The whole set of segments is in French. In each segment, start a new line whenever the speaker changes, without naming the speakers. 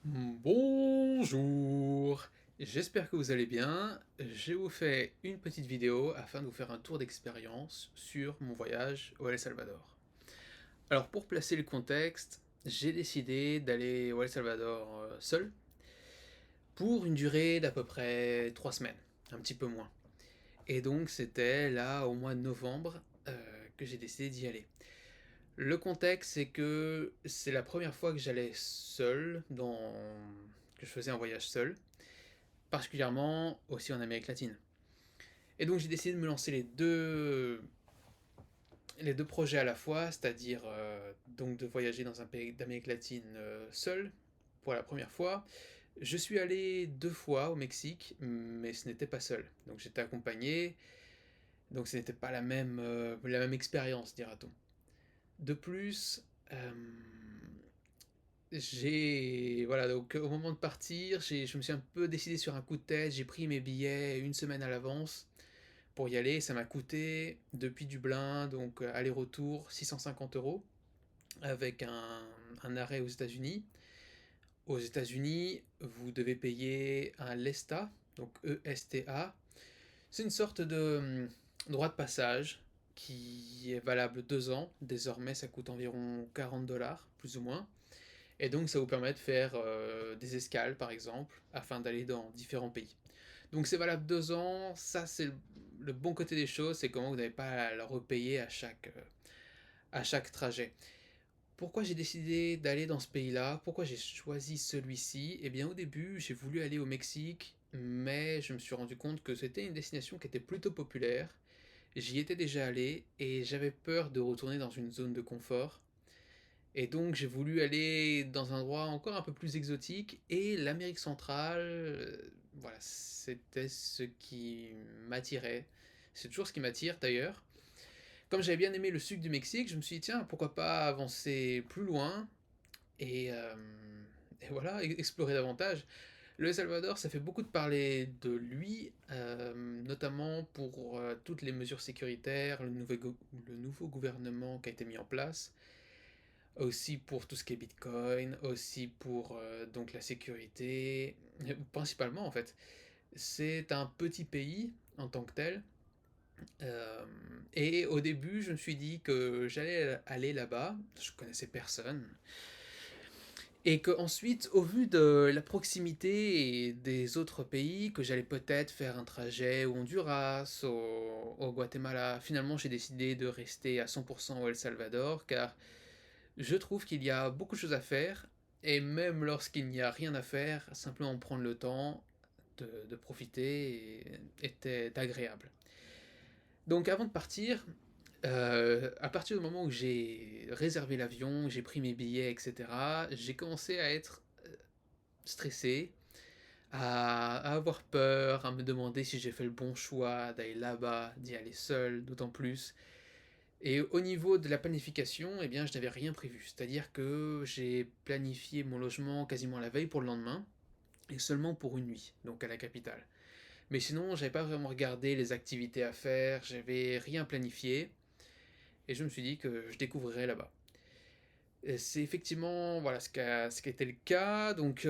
Bonjour, j'espère que vous allez bien. Je vous fais une petite vidéo afin de vous faire un tour d'expérience sur mon voyage au El Salvador. Alors pour placer le contexte, j'ai décidé d'aller au El Salvador seul pour une durée d'à peu près 3 semaines, un petit peu moins. Et donc c'était là au mois de novembre que j'ai décidé d'y aller. Le contexte, c'est que c'est la première fois que j'allais seul, que je faisais un voyage seul, particulièrement aussi en Amérique latine. Et donc j'ai décidé de me lancer les deux projets à la fois, c'est-à-dire donc de voyager dans un pays d'Amérique latine seul pour la première fois. Je suis allé 2 fois au Mexique, mais ce n'était pas seul. Donc j'étais accompagné, donc ce n'était pas la même expérience, dira-t-on. De plus, voilà, donc au moment de partir, je me suis un peu décidé sur un coup de tête, j'ai pris mes billets une semaine à l'avance pour y aller. Ça m'a coûté depuis Dublin, donc aller-retour 650 euros avec un arrêt aux États-Unis. Aux États-Unis, vous devez payer un LESTA, donc ESTA. C'est une sorte de droit de passage qui est valable 2 ans. Désormais, ça coûte environ 40 dollars, plus ou moins. Et donc, ça vous permet de faire des escales, par exemple, afin d'aller dans différents pays. Donc, c'est valable 2 ans. Ça, c'est le bon côté des choses, c'est comment vous n'avez pas à le repayer à chaque trajet. Pourquoi j'ai décidé d'aller dans ce pays-là? Pourquoi j'ai choisi celui-ci? Eh bien, au début, j'ai voulu aller au Mexique, mais je me suis rendu compte que c'était une destination qui était plutôt populaire. J'y étais déjà allé et j'avais peur de retourner dans une zone de confort. Et donc j'ai voulu aller dans un endroit encore un peu plus exotique et l'Amérique centrale, voilà, c'était ce qui m'attirait. C'est toujours ce qui m'attire d'ailleurs. Comme j'avais bien aimé le sud du Mexique, je me suis dit tiens, pourquoi pas avancer plus loin et, euh, et voilà, explorer davantage. Le Salvador, ça fait beaucoup de parler de lui, notamment pour toutes les mesures sécuritaires, le nouveau gouvernement qui a été mis en place, aussi pour tout ce qui est Bitcoin, aussi pour donc la sécurité, principalement en fait. C'est un petit pays en tant que tel, euh, et au début je me suis dit que j'allais aller là-bas, je connaissais personne, et que ensuite, au vu de la proximité et des autres pays, que j'allais peut-être faire un trajet au Honduras, au Guatemala, finalement j'ai décidé de rester à 100% au El Salvador, car je trouve qu'il y a beaucoup de choses à faire, et même lorsqu'il n'y a rien à faire, simplement prendre le temps de profiter était agréable. Donc avant de partir, à partir du moment où j'ai réservé l'avion, j'ai pris mes billets, etc., j'ai commencé à être stressé, à avoir peur, à me demander si j'ai fait le bon choix d'aller là-bas, d'y aller seul, d'autant plus. Et au niveau de la planification, eh bien, je n'avais rien prévu. C'est-à-dire que j'ai planifié mon logement quasiment la veille pour le lendemain, et seulement pour une nuit, donc à la capitale. Mais sinon, j'avais pas vraiment regardé les activités à faire, j'avais rien planifié, et je me suis dit que je découvrirais là-bas. Et c'est effectivement voilà, ce qui a été le cas, donc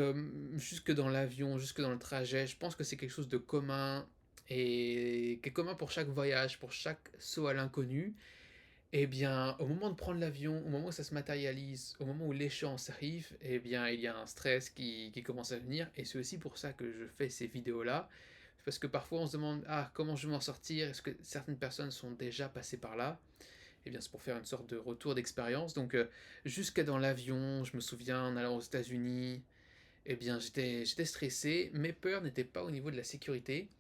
jusque dans l'avion, jusque dans le trajet, je pense que c'est quelque chose de commun, et qui est commun pour chaque voyage, pour chaque saut à l'inconnu. Eh bien, au moment de prendre l'avion, au moment où ça se matérialise, au moment où l'échéance arrive, eh bien, il y a un stress qui commence à venir. Et c'est aussi pour ça que je fais ces vidéos-là. Parce que parfois on se demande, ah, comment je vais m'en sortir? Est-ce que certaines personnes sont déjà passées par là? Eh bien, c'est pour faire une sorte de retour d'expérience. Donc, jusqu'à dans l'avion, je me souviens, en allant aux États-Unis, eh bien, j'étais stressé. Mes peurs n'étaient pas au niveau de la sécurité,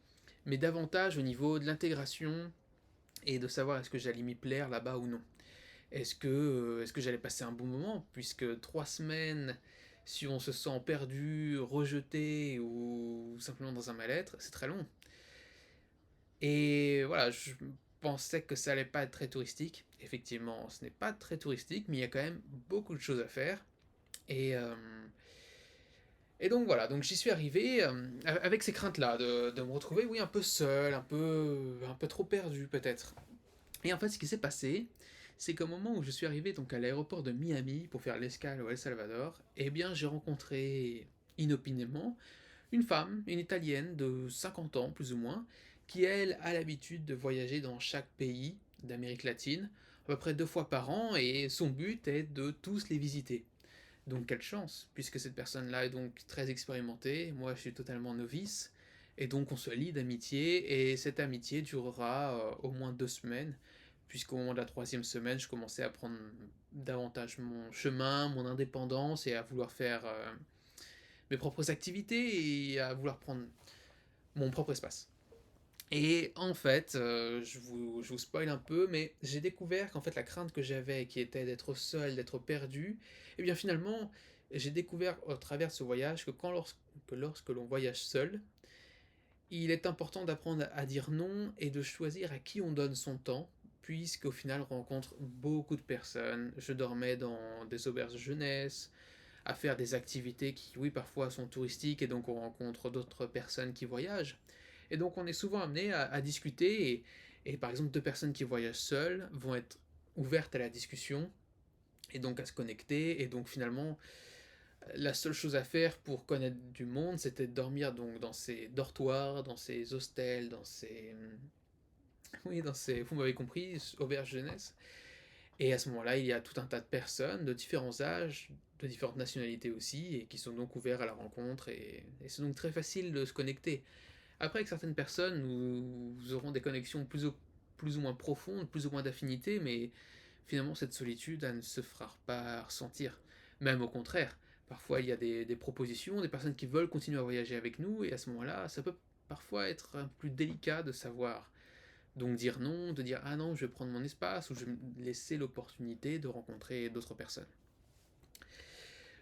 mais davantage au niveau de l'intégration et de savoir est-ce que j'allais m'y plaire là-bas ou non. Est-ce que j'allais passer un bon moment, puisque 3 semaines, si on se sent perdu, rejeté ou simplement dans un mal-être, c'est très long. Et voilà, je pensais que ça allait pas être très touristique. Effectivement, ce n'est pas très touristique, mais il y a quand même beaucoup de choses à faire. Et, euh, et donc voilà, donc j'y suis arrivé avec ces craintes-là, de me retrouver, oui, un peu seul, un peu trop perdu peut-être. Et en fait, ce qui s'est passé, c'est qu'au moment où je suis arrivé donc à l'aéroport de Miami pour faire l'escale au El Salvador, eh bien j'ai rencontré inopinément, une femme, une Italienne de 50 ans plus ou moins, qui elle a l'habitude de voyager dans chaque pays d'Amérique latine, à peu près 2 fois par an, et son but est de tous les visiter. Donc quelle chance, puisque cette personne-là est donc très expérimentée, moi je suis totalement novice, et donc on se lie d'amitié, et cette amitié durera au moins 2 semaines, puisqu'au moment de la troisième semaine, je commençais à prendre davantage mon chemin, mon indépendance, et à vouloir faire mes propres activités, et à vouloir prendre mon propre espace. Et en fait, je vous spoil un peu, mais j'ai découvert qu'en fait la crainte que j'avais, qui était d'être seul, d'être perdu, et bien finalement, j'ai découvert au travers de ce voyage que lorsque l'on voyage seul, il est important d'apprendre à dire non et de choisir à qui on donne son temps, puisqu'au final on rencontre beaucoup de personnes. Je dormais dans des auberges de jeunesse, à faire des activités qui, oui, parfois sont touristiques, et donc on rencontre d'autres personnes qui voyagent. Et donc on est souvent amené à discuter, et par exemple 2 personnes qui voyagent seules vont être ouvertes à la discussion, et donc à se connecter, et donc finalement la seule chose à faire pour connaître du monde, c'était de dormir donc dans ces dortoirs, dans ces hostels, dans ces... Oui, dans ces... Vous m'avez compris, auberges jeunesse. Et à ce moment-là, il y a tout un tas de personnes de différents âges, de différentes nationalités aussi, et qui sont donc ouverts à la rencontre, et c'est donc très facile de se connecter. Après, avec certaines personnes, nous aurons des connexions plus ou moins profondes, plus ou moins d'affinités, mais finalement, cette solitude, elle ne se fera pas ressentir. Même au contraire, parfois il y a des propositions, des personnes qui veulent continuer à voyager avec nous, et à ce moment-là, ça peut parfois être un peu plus délicat de savoir. Donc dire non, de dire ah non, je vais prendre mon espace, ou je vais me laisser l'opportunité de rencontrer d'autres personnes.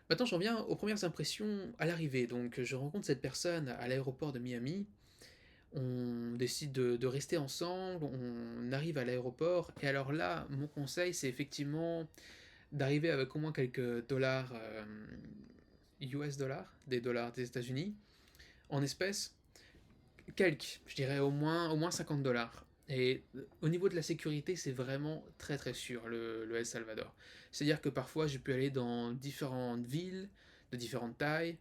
Maintenant, j'en viens aux premières impressions à l'arrivée. Donc, je rencontre cette personne à l'aéroport de Miami. On décide de rester ensemble, on arrive à l'aéroport, et alors là, mon conseil, c'est effectivement d'arriver avec au moins quelques dollars US dollars, des dollars des États-Unis, en espèces, quelques, je dirais au moins 50 dollars. Et au niveau de la sécurité, c'est vraiment très très sûr le El Salvador. C'est-à-dire que parfois j'ai pu aller dans différentes villes de différentes tailles,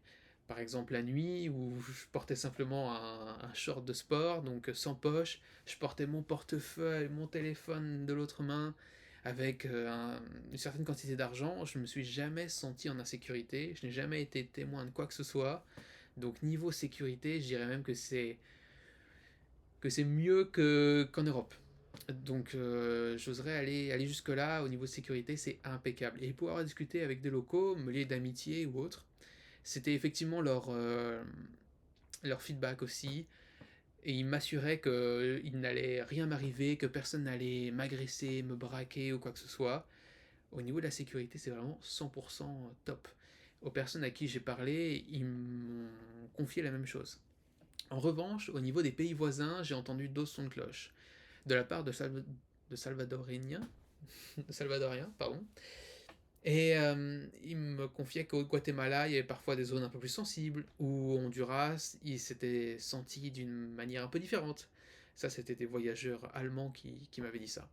par exemple la nuit où je portais simplement un short de sport, donc sans poche, je portais mon portefeuille, mon téléphone de l'autre main, avec une certaine quantité d'argent. Je ne me suis jamais senti en insécurité, je n'ai jamais été témoin de quoi que ce soit. Donc niveau sécurité, je dirais même que c'est mieux qu'en Europe. Donc j'oserais aller jusque-là, au niveau de sécurité, c'est impeccable. Et pouvoir discuter avec des locaux, me lier d'amitié ou autre, c'était effectivement leur feedback aussi. Et ils m'assuraient qu'il n'allait rien m'arriver, que personne n'allait m'agresser, me braquer ou quoi que ce soit. Au niveau de la sécurité, c'est vraiment 100% top. Aux personnes à qui j'ai parlé, ils m'ont confié la même chose. En revanche, au niveau des pays voisins, j'ai entendu d'autres sons de cloche. De la part de Salvadoriens, de Salvadoriens, pardon. Et il me confiait qu'au Guatemala, il y avait parfois des zones un peu plus sensibles, ou au Honduras, il s'était senti d'une manière un peu différente. Ça, c'était des voyageurs allemands qui m'avaient dit ça.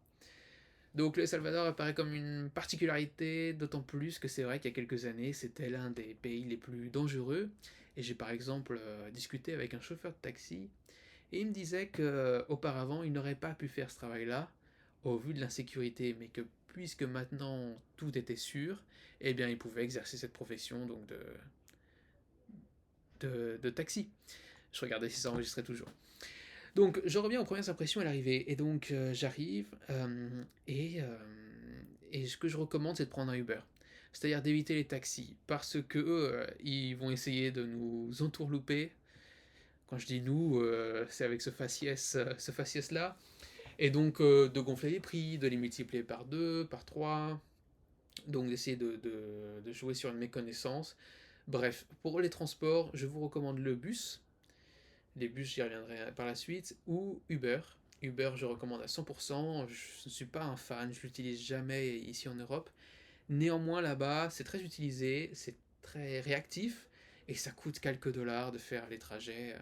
Donc le Salvador apparaît comme une particularité, d'autant plus que c'est vrai qu'il y a quelques années, c'était l'un des pays les plus dangereux. Et j'ai par exemple discuté avec un chauffeur de taxi, et il me disait qu'auparavant, il n'aurait pas pu faire ce travail-là, au vu de l'insécurité, mais que puisque maintenant tout était sûr, eh bien il pouvait exercer cette profession donc de taxi. Je regardais si ça enregistrait toujours. Donc je reviens aux premières impressions à l'arrivée, et donc j'arrive, et ce que je recommande, c'est de prendre un Uber. C'est-à-dire d'éviter les taxis, parce que eux, ils vont essayer de nous entourlouper. Quand je dis nous, c'est avec ce faciès-là. Et donc de gonfler les prix, de les multiplier par 2, par 3, donc d'essayer de jouer sur une méconnaissance. Bref, pour les transports, je vous recommande le bus. Les bus, j'y reviendrai par la suite, ou Uber. Uber, je recommande à 100%. Je ne suis pas un fan, je l'utilise jamais ici en Europe. Néanmoins, là-bas, c'est très utilisé, c'est très réactif, et ça coûte quelques dollars de faire les trajets.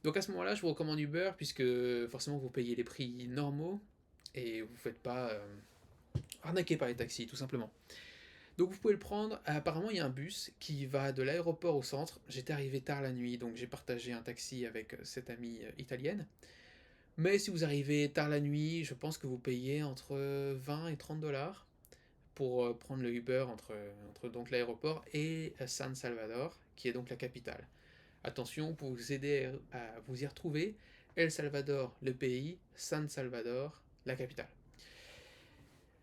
Donc à ce moment-là, je vous recommande Uber, puisque forcément vous payez les prix normaux, et vous ne faites pas arnaquer par les taxis, tout simplement. Donc vous pouvez le prendre, apparemment il y a un bus qui va de l'aéroport au centre. J'étais arrivé tard la nuit, donc j'ai partagé un taxi avec cette amie italienne. Mais si vous arrivez tard la nuit, je pense que vous payez entre 20 et 30 dollars pour prendre le Uber entre donc l'aéroport et San Salvador, qui est donc la capitale. Attention, pour vous aider à vous y retrouver, El Salvador, le pays, San Salvador, la capitale.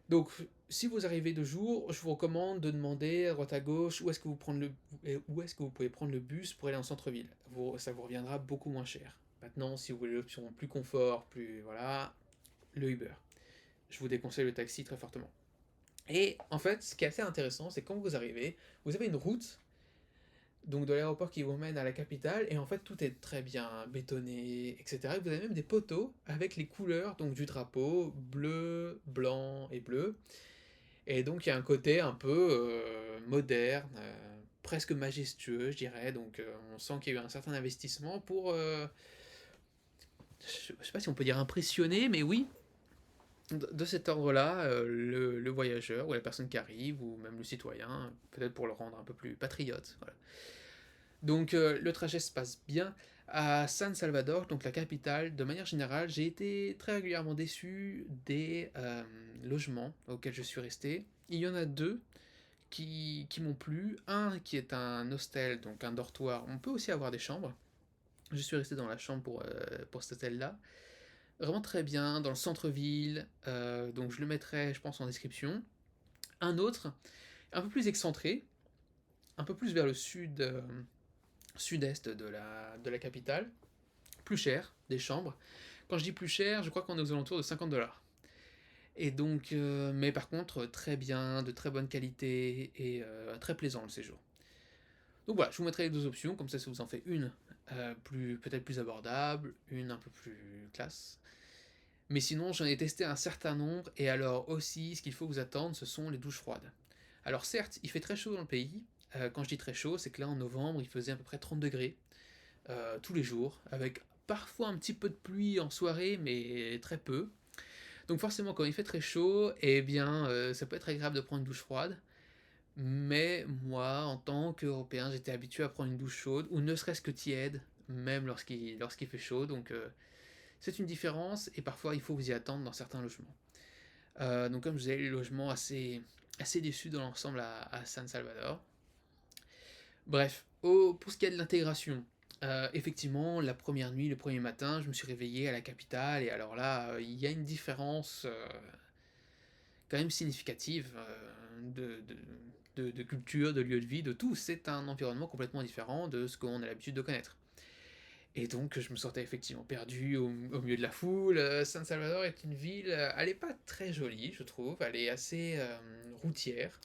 Donc, si vous arrivez de jour, je vous recommande de demander à droite à gauche où est-ce que vous pouvez prendre le bus pour aller en centre-ville. Ça vous reviendra beaucoup moins cher. Maintenant, si vous voulez l'option plus confort, plus voilà, le Uber. Je vous déconseille le taxi très fortement. Et en fait, ce qui est assez intéressant, c'est quand vous arrivez, vous avez une route donc de l'aéroport qui vous mène à la capitale, et en fait tout est très bien bétonné, etc. Et vous avez même des poteaux avec les couleurs donc du drapeau, bleu, blanc et bleu. Et donc il y a un côté un peu moderne, presque majestueux, je dirais. Donc on sent qu'il y a eu un certain investissement pour, je sais pas si on peut dire impressionner, mais oui, de cet ordre-là, le voyageur ou la personne qui arrive, ou même le citoyen, peut-être pour le rendre un peu plus patriote. Voilà. Donc le trajet se passe bien. À San Salvador, donc la capitale, de manière générale, j'ai été très régulièrement déçu des logements auxquels je suis resté. Il y en a deux qui m'ont plu. Un qui est un hostel, donc un dortoir. On peut aussi avoir des chambres. Je suis resté dans la chambre pour cet hôtel-là. Vraiment très bien, dans le centre-ville. Donc je le mettrai, je pense, en description. Un autre, un peu plus excentré, un peu plus vers le sud-est de la capitale, plus cher, des chambres. Quand je dis plus cher, je crois qu'on est aux alentours de 50 dollars. Et donc, mais par contre, très bien, de très bonne qualité et très plaisant le séjour. Donc voilà, je vous mettrai les deux options, comme ça vous en faites une peut-être plus abordable, une un peu plus classe. Mais sinon, j'en ai testé un certain nombre, et alors aussi, ce qu'il faut vous attendre, ce sont les douches froides. Alors certes, il fait très chaud dans le pays. Quand je dis très chaud, c'est que là en novembre, il faisait à peu près 30 degrés tous les jours, avec parfois un petit peu de pluie en soirée, mais très peu. Donc forcément, quand il fait très chaud, eh bien, ça peut être agréable de prendre une douche froide. Mais moi, en tant qu'Européen, j'étais habitué à prendre une douche chaude, ou ne serait-ce que tiède, même lorsqu'il fait chaud. Donc c'est une différence, et parfois il faut vous y attendre dans certains logements. Donc comme je vous disais, les logements assez déçus dans l'ensemble à San Salvador. Bref, pour ce qui est de l'intégration, effectivement, la première nuit, le premier matin, je me suis réveillé à la capitale, et alors là, il y a une différence quand même significative de culture, de lieu de vie, de tout. C'est un environnement complètement différent de ce qu'on a l'habitude de connaître. Et donc, je me sentais effectivement perdu au milieu de la foule. San Salvador est une ville, elle n'est pas très jolie, je trouve. Elle est assez routière.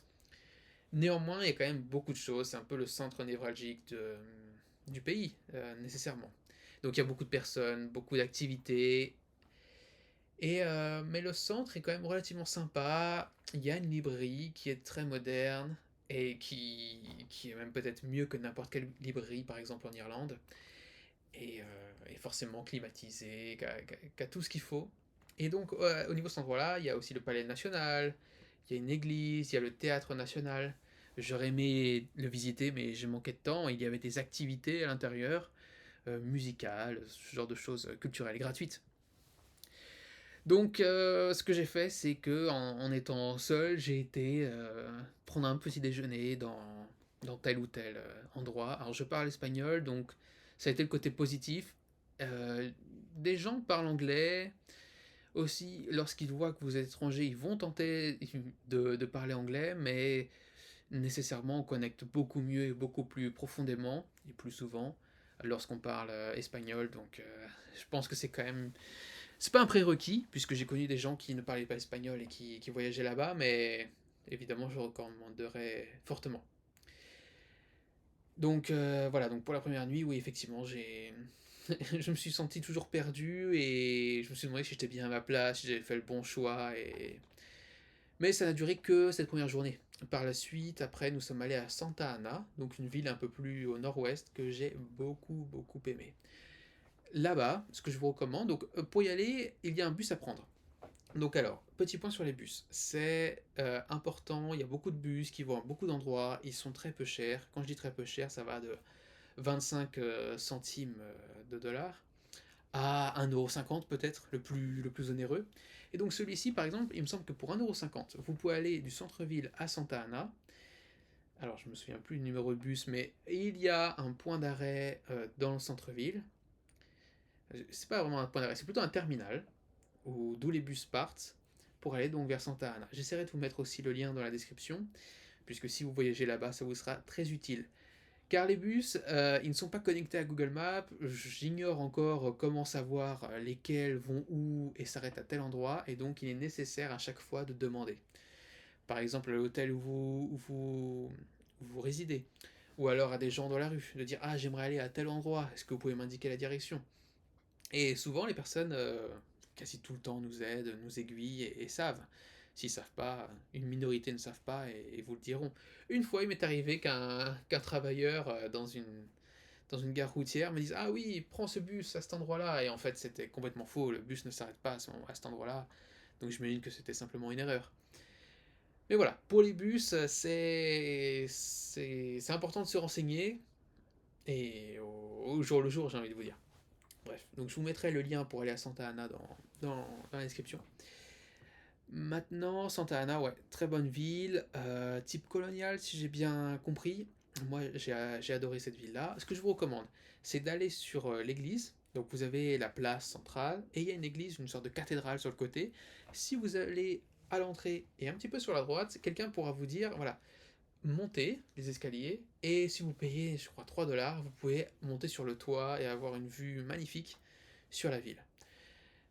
Néanmoins, il y a quand même beaucoup de choses. C'est un peu le centre névralgique du pays, nécessairement. Donc, il y a beaucoup de personnes, beaucoup d'activités. Mais le centre est quand même relativement sympa. Il y a une librairie qui est très moderne et qui est même peut-être mieux que n'importe quelle librairie, par exemple en Irlande. Et forcément climatisée, qui a tout ce qu'il faut. Et donc, au niveau de cet endroit-là, il y a aussi le palais national, il y a une église, il y a le théâtre national. J'aurais aimé le visiter, mais j'ai manqué de temps. Il y avait des activités à l'intérieur, musicales, ce genre de choses culturelles gratuites. Donc, ce que j'ai fait, c'est que en étant seul, j'ai été prendre un petit déjeuner dans tel ou tel endroit. Alors, je parle espagnol, donc ça a été le côté positif. Euh, des gens parlent anglais. Aussi, lorsqu'ils voient que vous êtes étranger, ils vont tenter de parler anglais, mais nécessairement, on connecte beaucoup mieux et beaucoup plus profondément, et plus souvent, lorsqu'on parle espagnol. Donc, je pense que c'est quand même c'est pas un prérequis, puisque j'ai connu des gens qui ne parlaient pas espagnol et qui voyageaient là-bas, mais évidemment, je recommanderais fortement. Donc voilà, donc pour la première nuit, oui, effectivement, je me suis senti toujours perdu, et je me suis demandé si j'étais bien à ma place, si j'avais fait le bon choix. Mais ça n'a duré que cette première journée. Par la suite, après, nous sommes allés à Santa Ana, donc une ville un peu plus au nord-ouest que j'ai beaucoup, beaucoup aimé. Là-bas, ce que je vous recommande, donc pour y aller, il y a un bus à prendre. Donc alors, petit point sur les bus. C'est important, il y a beaucoup de bus qui vont à beaucoup d'endroits, ils sont très peu chers. Quand je dis très peu cher, ça va de 25 centimes de dollars à 1,50 € peut-être, le plus onéreux. Et donc celui-ci, par exemple, il me semble que pour 1,50 €, vous pouvez aller du centre-ville à Santa Ana. Alors je me souviens plus du numéro de bus, mais il y a un point d'arrêt dans le centre-ville. C'est pas vraiment un point d'arrêt, c'est plutôt un terminal d'où les bus partent pour aller donc vers Santa Ana. J'essaierai de vous mettre aussi le lien dans la description, puisque si vous voyagez là-bas, ça vous sera très utile. Car les bus, ils ne sont pas connectés à Google Maps, j'ignore encore comment savoir lesquels vont où et s'arrêtent à tel endroit, et donc il est nécessaire à chaque fois de demander. Par exemple à l'hôtel où vous résidez, ou alors à des gens dans la rue, de dire «Ah, j'aimerais aller à tel endroit, est-ce que vous pouvez m'indiquer la direction?» Et souvent, les personnes, quasi tout le temps, nous aident, nous aiguillent et savent. S'ils savent pas, une minorité ne savent pas et vous le diront. Une fois, il m'est arrivé qu'un travailleur dans une gare routière me dise «Ah oui, prends ce bus à cet endroit-là». Et en fait, c'était complètement faux. Le bus ne s'arrête pas à cet endroit-là. Donc je me dis que c'était simplement une erreur. Mais voilà, pour les bus, c'est important de se renseigner. Et au jour le jour, j'ai envie de vous dire. Bref, donc je vous mettrai le lien pour aller à Santa Ana dans la description. Maintenant, Santa Ana, ouais, très bonne ville, type colonial si j'ai bien compris. Moi, j'ai adoré cette ville-là. Ce que je vous recommande, c'est d'aller sur l'église. Donc vous avez la place centrale et il y a une église, une sorte de cathédrale sur le côté. Si vous allez à l'entrée et un petit peu sur la droite, quelqu'un pourra vous dire, voilà, montez les escaliers et si vous payez, je crois, 3 $, vous pouvez monter sur le toit et avoir une vue magnifique sur la ville.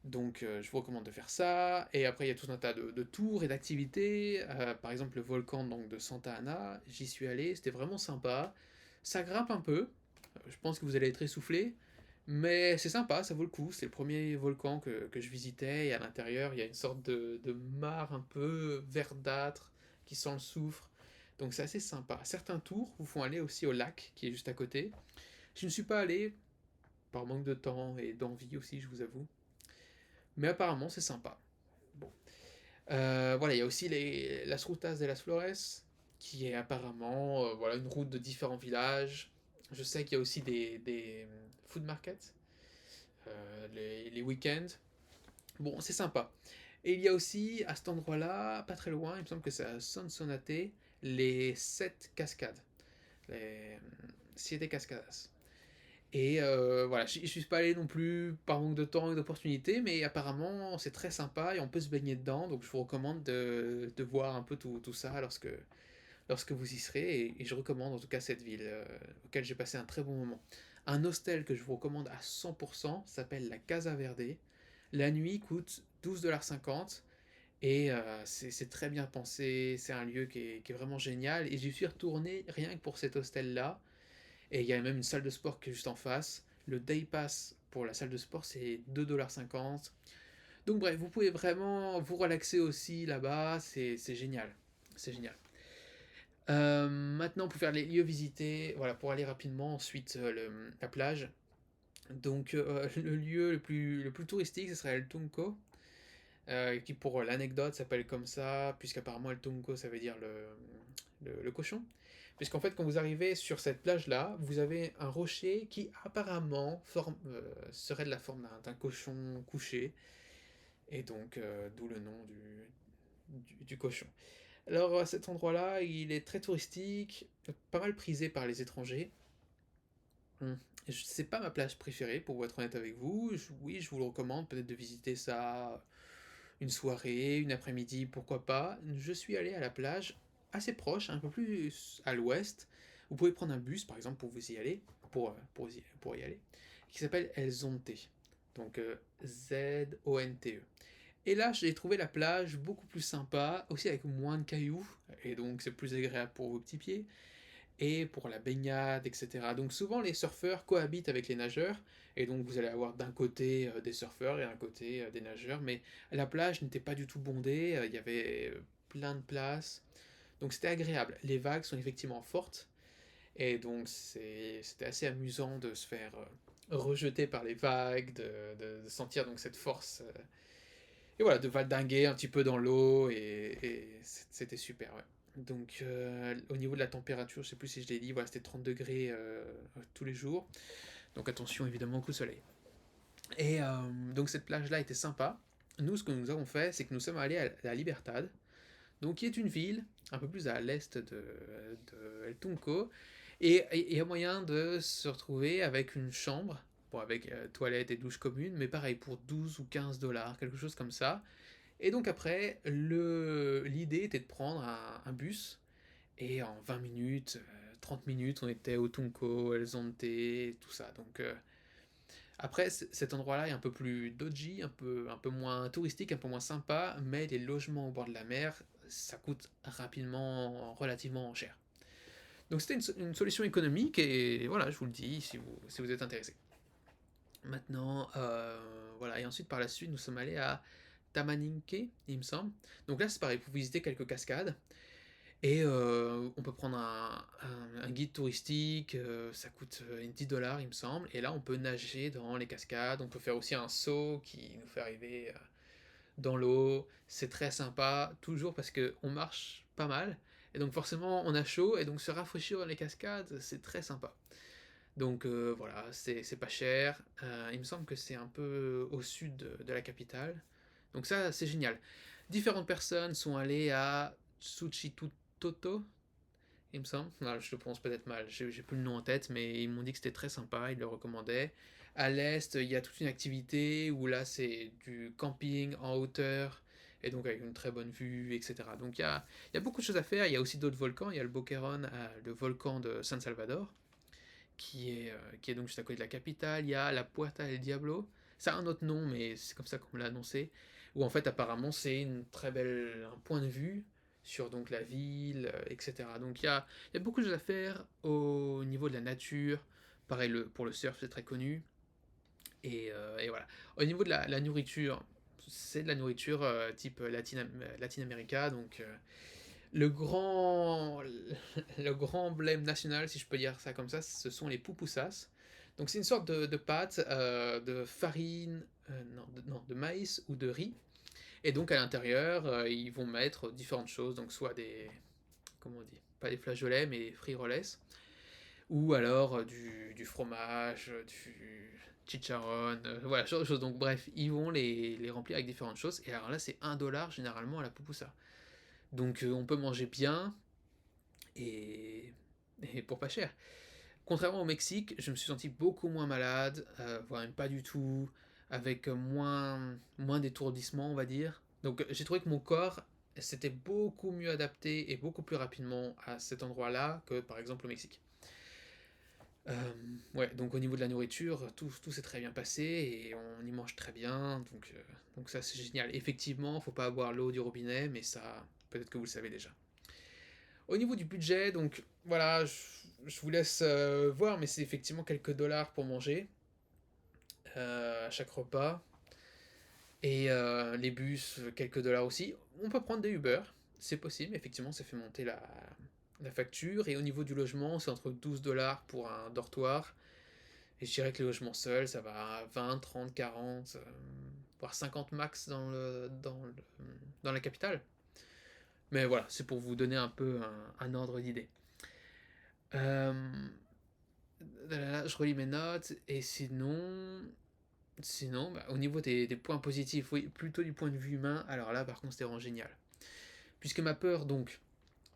Donc je vous recommande de faire ça. Et après, il y a tout un tas de tours et d'activités. Par exemple, le volcan donc, de Santa Ana, j'y suis allé, c'était vraiment sympa. Ça grimpe un peu, je pense que vous allez être essoufflé, mais c'est sympa, ça vaut le coup. C'est le premier volcan que je visitais, et à l'intérieur, il y a une sorte de mare un peu verdâtre qui sent le soufre. Donc c'est assez sympa. Certains tours vous font aller aussi au lac qui est juste à côté. Je ne suis pas allé, par manque de temps et d'envie aussi, je vous avoue. Mais apparemment, c'est sympa. Bon. Voilà, il y a aussi Las Rutas de las Flores, qui est apparemment voilà, une route de différents villages. Je sais qu'il y a aussi des food markets, les week-ends. Bon, c'est sympa. Et il y a aussi, à cet endroit-là, pas très loin, il me semble que c'est à Sonsonate, les 7 cascades. Les Siete Cascadas. Et voilà, je suis pas allé non plus par manque de temps et d'opportunités, mais apparemment c'est très sympa et on peut se baigner dedans, donc je vous recommande de voir un peu tout ça lorsque vous y serez, et je recommande en tout cas cette ville, auquel j'ai passé un très bon moment. Un hostel que je vous recommande à 100% s'appelle la Casa Verde. La nuit coûte 12,50 $, et c'est très bien pensé, c'est un lieu qui est vraiment génial, et j'y suis retourné rien que pour cet hostel-là. Et il y a même une salle de sport qui est juste en face. Le Day Pass pour la salle de sport, c'est 2,50 $. Donc bref, vous pouvez vraiment vous relaxer aussi là-bas, c'est génial. C'est génial. Maintenant, pour faire les lieux visités, voilà, pour aller rapidement, ensuite la plage. Donc le lieu le plus touristique, ce serait El Tunco, qui pour l'anecdote s'appelle comme ça, puisqu'apparemment El Tunco ça veut dire le cochon. Puisqu'en fait, quand vous arrivez sur cette plage-là, vous avez un rocher qui apparemment serait de la forme d'un cochon couché, et donc d'où le nom du cochon. Alors cet endroit-là, il est très touristique, pas mal prisé par les étrangers. Hum. C'est pas ma plage préférée, pour être honnête avec vous. Oui, je vous le recommande peut-être de visiter ça une soirée, une après-midi, pourquoi pas. Je suis allé à la plage assez proche, un peu plus à l'ouest. Vous pouvez prendre un bus, par exemple, pour vous y aller, pour y aller, qui s'appelle El Zonte. Donc Zonte. Et là, j'ai trouvé la plage beaucoup plus sympa, aussi avec moins de cailloux, et donc c'est plus agréable pour vos petits pieds, et pour la baignade, etc. Donc souvent les surfeurs cohabitent avec les nageurs, et donc vous allez avoir d'un côté des surfeurs et d'un côté des nageurs, mais la plage n'était pas du tout bondée, il y avait plein de places, donc c'était agréable. Les vagues sont effectivement fortes, et donc c'était assez amusant de se faire rejeter par les vagues, de sentir donc cette force. et voilà, de valdinguer un petit peu dans l'eau, et c'était super, ouais. Donc, au niveau de la température, je sais plus si je l'ai dit, voilà, c'était 30 degrés tous les jours. Donc, attention évidemment au coup de soleil. Et donc, cette plage-là était sympa. Nous, ce que nous avons fait, c'est que nous sommes allés à la Libertad, donc qui est une ville un peu plus à l'est de El Tunco, et il y a moyen de se retrouver avec une chambre, bon, avec toilette et douche commune, mais pareil pour 12 ou 15 dollars, quelque chose comme ça. Et donc après, l'idée était de prendre un bus, et en 20 minutes, 30 minutes, on était au Tunco, El Zonte, tout ça. Donc après, cet endroit-là est un peu plus dodgy, un peu moins touristique, un peu moins sympa, mais les logements au bord de la mer, ça coûte rapidement, relativement cher. Donc c'était une solution économique, et voilà, je vous le dis si vous êtes intéressé. Maintenant, voilà, et ensuite par la suite, nous sommes allés à Tamaninke, il me semble. Donc là, c'est pareil, pour visiter quelques cascades. Et on peut prendre un guide touristique, ça coûte 10 dollars, il me semble. Et là, on peut nager dans les cascades. On peut faire aussi un saut qui nous fait arriver dans l'eau. C'est très sympa, toujours parce qu'on marche pas mal. Et donc, forcément, on a chaud. Et donc, se rafraîchir dans les cascades, c'est très sympa. Donc, voilà, c'est pas cher. Il me semble que c'est un peu au sud de la capitale. Donc, ça, c'est génial. Différentes personnes sont allées à Tsuchitoto, il me semble. Non, je le prononce peut-être mal, j'ai plus le nom en tête, mais ils m'ont dit que c'était très sympa, ils le recommandaient. À l'est, il y a toute une activité où là c'est du camping en hauteur, et donc avec une très bonne vue, etc. Donc il y a beaucoup de choses à faire. Il y a aussi d'autres volcans. Il y a le Boquerón, le volcan de San Salvador, qui est donc juste à côté de la capitale. Il y a la Puerta del Diablo. Ça a un autre nom, mais c'est comme ça qu'on me l'a annoncé. Où en fait, apparemment, c'est un point de vue sur donc la ville, etc. Donc il y a beaucoup de choses à faire au niveau de la nature. Pareil, pour le surf, c'est très connu. Et voilà. Au niveau de la nourriture, c'est de la nourriture type Latin America, donc le grand, le grand emblème national, si je peux dire ça comme ça, ce sont les pupusas. Donc c'est une sorte de pâte de farine, non, de maïs ou de riz. Et donc à l'intérieur, ils vont mettre différentes choses, donc soit comment on dit, pas des flageolets, mais des frijoles, ou alors du fromage, du chicharron, voilà, ce genre de choses. Donc bref, ils vont les remplir avec différentes choses. Et alors là, c'est 1 dollar généralement à la pupusa. Donc on peut manger bien, et, et pour pas cher. Contrairement au Mexique, je me suis senti beaucoup moins malade, voire même pas du tout, avec moins d'étourdissement, on va dire. Donc j'ai trouvé que mon corps s'était beaucoup mieux adapté et beaucoup plus rapidement à cet endroit-là que par exemple au Mexique. Ouais, donc au niveau de la nourriture, tout s'est très bien passé et on y mange très bien, donc ça c'est génial. Effectivement, faut pas boire l'eau du robinet, mais ça, peut-être que vous le savez déjà. Au niveau du budget, donc voilà, je vous laisse voir, mais c'est effectivement quelques dollars pour manger à chaque repas. Et les bus, quelques dollars aussi. On peut prendre des Uber, c'est possible, effectivement, ça fait monter la facture. Et au niveau du logement, c'est entre 12 dollars pour un dortoir. Et je dirais que les logements seuls, ça va à 20, 30, 40, voire 50 max dans la capitale. Mais voilà, c'est pour vous donner un peu un ordre d'idée. Euh, Là, je relis mes notes, et sinon, bah, au niveau des points positifs, oui, plutôt du point de vue humain, alors là, par contre, c'était vraiment génial. Puisque ma peur, donc,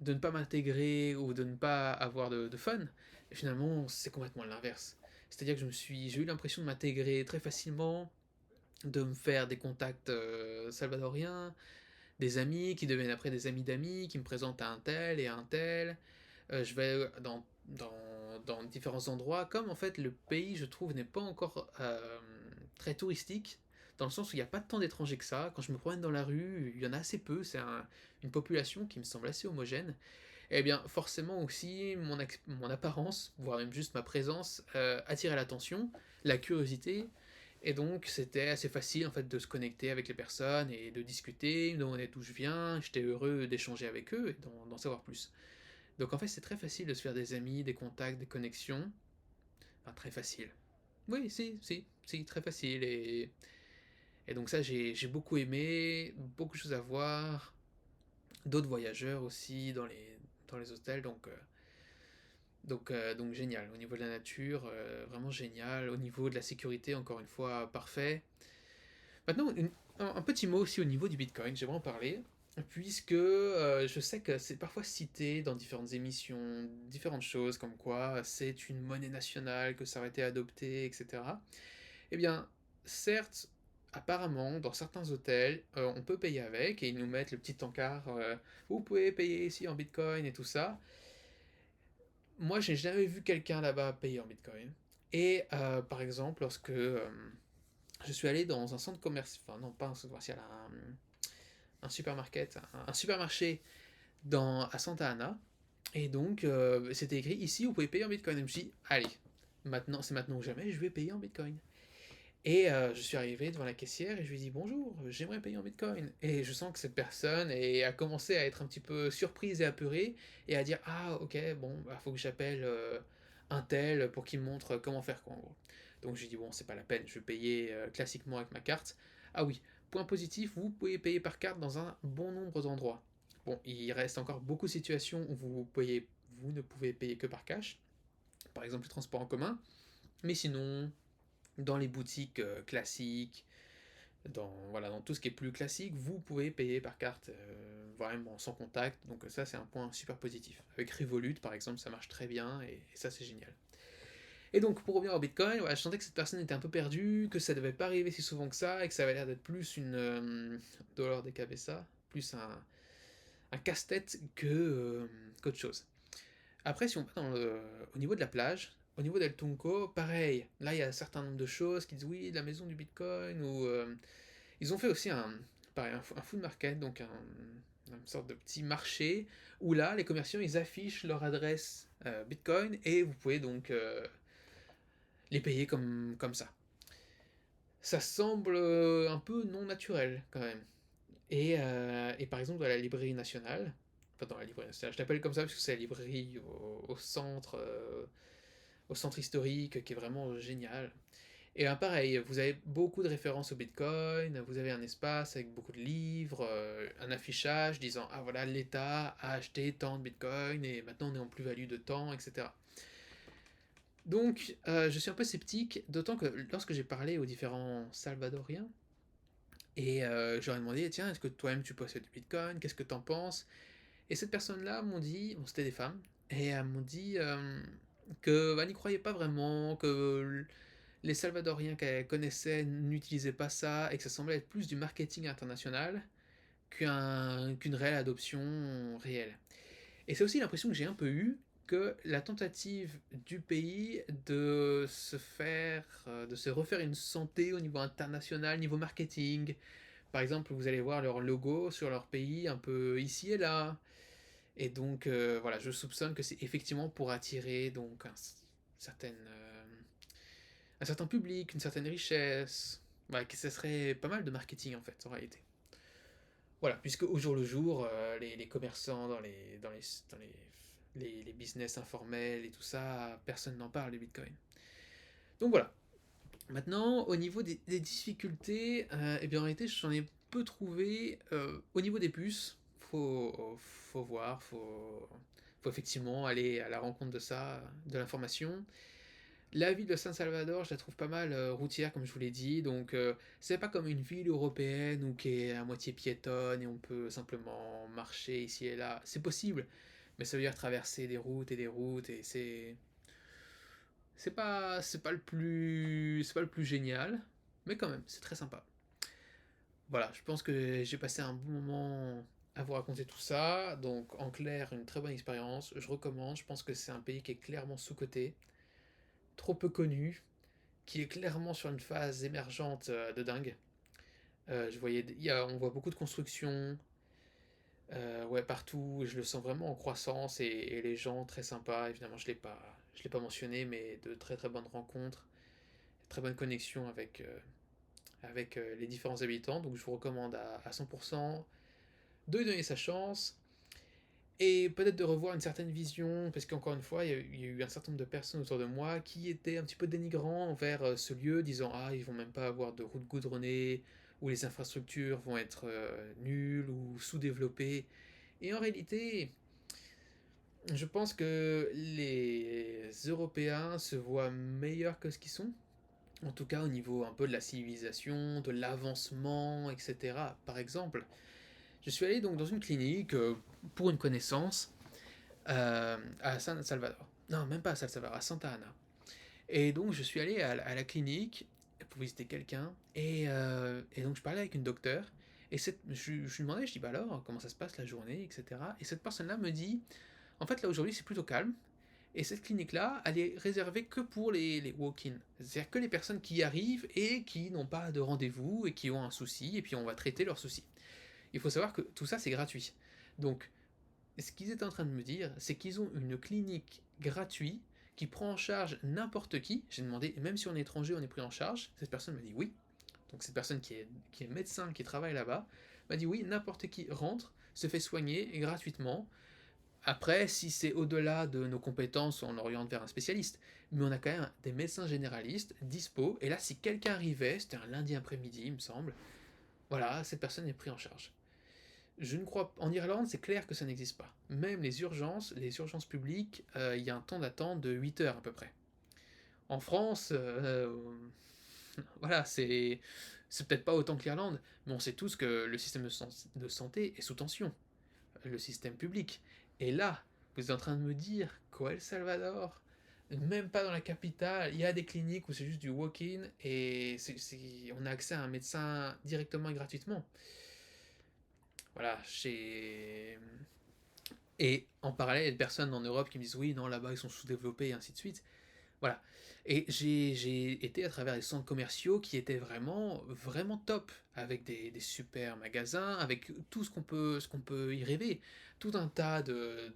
de ne pas m'intégrer ou de ne pas avoir de fun, finalement, c'est complètement l'inverse. C'est-à-dire que j'ai eu l'impression de m'intégrer très facilement, de me faire des contacts salvadoriens, des amis qui deviennent après des amis d'amis, qui me présentent à un tel et à un tel. Je vais dans différents endroits, comme en fait le pays, je trouve, n'est pas encore très touristique, dans le sens où il n'y a pas tant d'étrangers que ça. Quand je me promène dans la rue, il y en a assez peu, c'est une population qui me semble assez homogène. Et bien forcément aussi, mon apparence, voire même juste ma présence, attirait l'attention, la curiosité, et donc c'était assez facile en fait de se connecter avec les personnes et de discuter, de demander d'où je viens, j'étais heureux d'échanger avec eux et d'en savoir plus. Donc en fait, c'est très facile de se faire des amis, des contacts, des connexions. Enfin, très facile. Oui, si, très facile. Et donc ça, j'ai beaucoup aimé, beaucoup de choses à voir, d'autres voyageurs aussi dans les hôtels, donc génial. Au niveau de la nature, vraiment génial. Au niveau de la sécurité, encore une fois, parfait. Maintenant, un petit mot aussi au niveau du Bitcoin, j'aimerais en parler, puisque je sais que c'est parfois cité dans différentes émissions, différentes choses, comme quoi c'est une monnaie nationale, que ça aurait été adopté, etc. Eh bien, certes, apparemment, dans certains hôtels, on peut payer avec, et ils nous mettent le petit encart, vous pouvez payer ici en Bitcoin et tout ça. Moi, j'ai jamais vu quelqu'un là-bas payer en Bitcoin. Et par exemple, lorsque je suis allé dans un centre commercial, enfin non, pas un centre commercial, un supermarket, un supermarché à Santa Ana, et donc c'était écrit ici, vous pouvez payer en Bitcoin. Et je me suis dit, allez, maintenant, c'est maintenant ou jamais, je vais payer en Bitcoin. Et je suis arrivé devant la caissière et je lui ai dit bonjour, j'aimerais payer en Bitcoin. Et je sens que cette personne a commencé à être un petit peu surprise et apeurée et à dire ah ok bon bah, faut que j'appelle un tel pour qu'il me montre comment faire quoi en gros. Donc je lui ai dit bon c'est pas la peine, je vais payer classiquement avec ma carte. Ah oui, point positif, vous pouvez payer par carte dans un bon nombre d'endroits. Bon, il reste encore beaucoup de situations où vous ne pouvez payer que par cash, par exemple le transport en commun, mais sinon dans les boutiques classiques, dans tout ce qui est plus classique, vous pouvez payer par carte vraiment sans contact. Donc ça, c'est un point super positif. Avec Revolut, par exemple, ça marche très bien et ça, c'est génial. Et donc, pour revenir au Bitcoin, voilà, je sentais que cette personne était un peu perdue, que ça devait pas arriver si souvent que ça, et que ça avait l'air d'être plus une dollar des cabeza, plus un casse-tête qu'autre chose. Après, si on va au niveau de la plage, au niveau d'El Tunco, pareil. Là, il y a un certain nombre de choses qui disent oui, la maison du Bitcoin, ou ils ont fait aussi pareil, un food market, donc une sorte de petit marché, où là, les commerçants, ils affichent leur adresse Bitcoin, et vous pouvez donc les payer comme ça. Ça semble un peu non naturel, quand même. Et par exemple, dans la librairie nationale, enfin dans la librairie nationale, je l'appelle comme ça parce que c'est la librairie au centre historique, qui est vraiment génial. Et là, pareil, vous avez beaucoup de références au Bitcoin, vous avez un espace avec beaucoup de livres, un affichage disant ah voilà, l'État a acheté tant de Bitcoin et maintenant on est en plus-value de temps, etc. Donc je suis un peu sceptique, d'autant que lorsque j'ai parlé aux différents Salvadoriens, et je leur ai demandé tiens, est-ce que toi-même tu possèdes du Bitcoin, qu'est-ce que t'en penses? Et cette personne-là m'ont dit, bon c'était des femmes, et elles m'ont dit que bah, n'y croyaient pas vraiment, que les Salvadoriens qu'elle connaissait n'utilisaient pas ça et que ça semblait être plus du marketing international qu'une réelle adoption réelle. Et c'est aussi l'impression que j'ai un peu eue que la tentative du pays de se refaire une santé au niveau international, niveau marketing. Par exemple, vous allez voir leur logo sur leur pays un peu ici et là. Et donc, voilà, je soupçonne que c'est effectivement pour attirer donc certaine, un certain public, une certaine richesse. Voilà, que ça serait pas mal de marketing en fait, en réalité. Voilà, puisque au jour le jour, les commerçants dans les business informels et tout ça, personne n'en parle du Bitcoin. Donc voilà. Maintenant, au niveau des difficultés, eh bien en réalité, j'en ai peu trouvé. Au niveau des puces, faut voir, faut effectivement aller à la rencontre de ça, de l'information. La ville de San Salvador, je la trouve pas mal routière, comme je vous l'ai dit, donc c'est pas comme une ville européenne où qui est à moitié piétonne et on peut simplement marcher ici et là. C'est possible, mais ça veut dire traverser des routes et c'est pas le plus génial, mais quand même, c'est très sympa. Voilà, je pense que j'ai passé un bon moment à vous raconter tout ça, donc en clair, une très bonne expérience. Je recommande. Je pense que c'est un pays qui est clairement sous-coté, trop peu connu, qui est clairement sur une phase émergente de dingue. On voit beaucoup de construction, ouais, partout. Je le sens vraiment en croissance et les gens très sympas. Évidemment, je l'ai pas mentionné, mais de très très bonnes rencontres, très bonnes connexions avec les différents habitants. Donc, je vous recommande à 100% de lui donner sa chance. Et peut-être de revoir une certaine vision, parce qu'encore une fois, il y a eu un certain nombre de personnes autour de moi qui étaient un petit peu dénigrants envers ce lieu, disant ah, ils vont même pas avoir de route goudronnée, où les infrastructures vont être nulles ou sous-développées. Et en réalité, je pense que les Européens se voient meilleurs que ce qu'ils sont. En tout cas, au niveau un peu de la civilisation, de l'avancement, etc. Par exemple, je suis allé donc dans une clinique pour une connaissance à San Salvador. Non, même pas à San Salvador, à Santa Ana. Et donc, je suis allé à la clinique pour visiter quelqu'un. Et donc, je parlais avec une docteure. Et je lui demandais, je dis, bah alors, comment ça se passe la journée, etc. Et cette personne-là me dit, en fait, là aujourd'hui, c'est plutôt calme. Et cette clinique-là, elle est réservée que pour les walk-in. C'est-à-dire que les personnes qui y arrivent et qui n'ont pas de rendez-vous et qui ont un souci, et puis on va traiter leur souci. Il faut savoir que tout ça, c'est gratuit. Donc, ce qu'ils étaient en train de me dire, c'est qu'ils ont une clinique gratuite qui prend en charge n'importe qui. J'ai demandé, même si on est étranger, on est pris en charge. Cette personne m'a dit oui. Donc cette personne qui est médecin, qui travaille là-bas, m'a dit oui, n'importe qui rentre, se fait soigner gratuitement. Après, si c'est au-delà de nos compétences, on oriente vers un spécialiste. Mais on a quand même des médecins généralistes dispo. Et là, si quelqu'un arrivait, c'était un lundi après-midi, il me semble, voilà, cette personne est prise en charge. Je ne crois pas. En Irlande, c'est clair que ça n'existe pas. Même les urgences publiques, il y a un temps d'attente de 8 heures à peu près. En France, voilà, c'est peut-être pas autant que l'Irlande, mais on sait tous que le système de santé est sous tension, le système public. Et là, vous êtes en train de me dire qu'au El Salvador, même pas dans la capitale, il y a des cliniques où c'est juste du walk-in et on a accès à un médecin directement et gratuitement. Voilà, et en parallèle, il y a des personnes en Europe qui me disent oui, non, là-bas ils sont sous-développés et ainsi de suite. Voilà. Et j'ai été à travers des centres commerciaux qui étaient vraiment, vraiment top, avec des super magasins, avec tout ce qu'on peut y rêver. Tout un tas de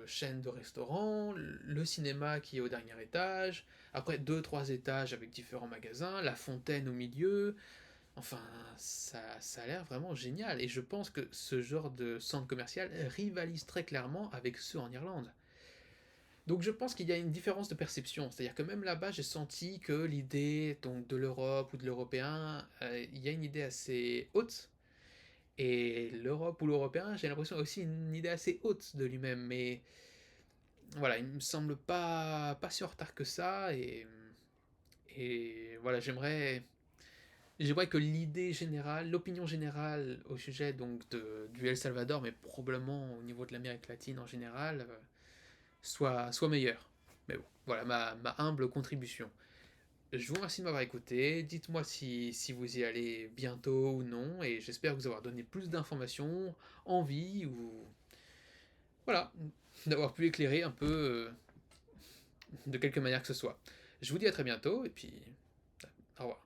chaînes de restaurants, le cinéma qui est au dernier étage, après deux, trois étages avec différents magasins, la fontaine au milieu. Enfin, ça a l'air vraiment génial. Et je pense que ce genre de centre commercial rivalise très clairement avec ceux en Irlande. Donc je pense qu'il y a une différence de perception, c'est-à-dire que même là-bas, j'ai senti que l'idée donc de l'Europe ou de l'européen, il y a une idée assez haute, et l'Europe ou l'européen, j'ai l'impression aussi une idée assez haute de lui-même, mais voilà, il me semble pas si en retard que ça, et voilà, j'aimerais que l'idée générale, l'opinion générale au sujet donc du El Salvador, mais probablement au niveau de l'Amérique latine en général, soit meilleure. Mais bon, voilà ma humble contribution. Je vous remercie de m'avoir écouté. Dites-moi si vous y allez bientôt ou non, et j'espère vous avoir donné plus d'informations, envie, ou voilà, d'avoir pu éclairer un peu de quelque manière que ce soit. Je vous dis à très bientôt, et puis au revoir.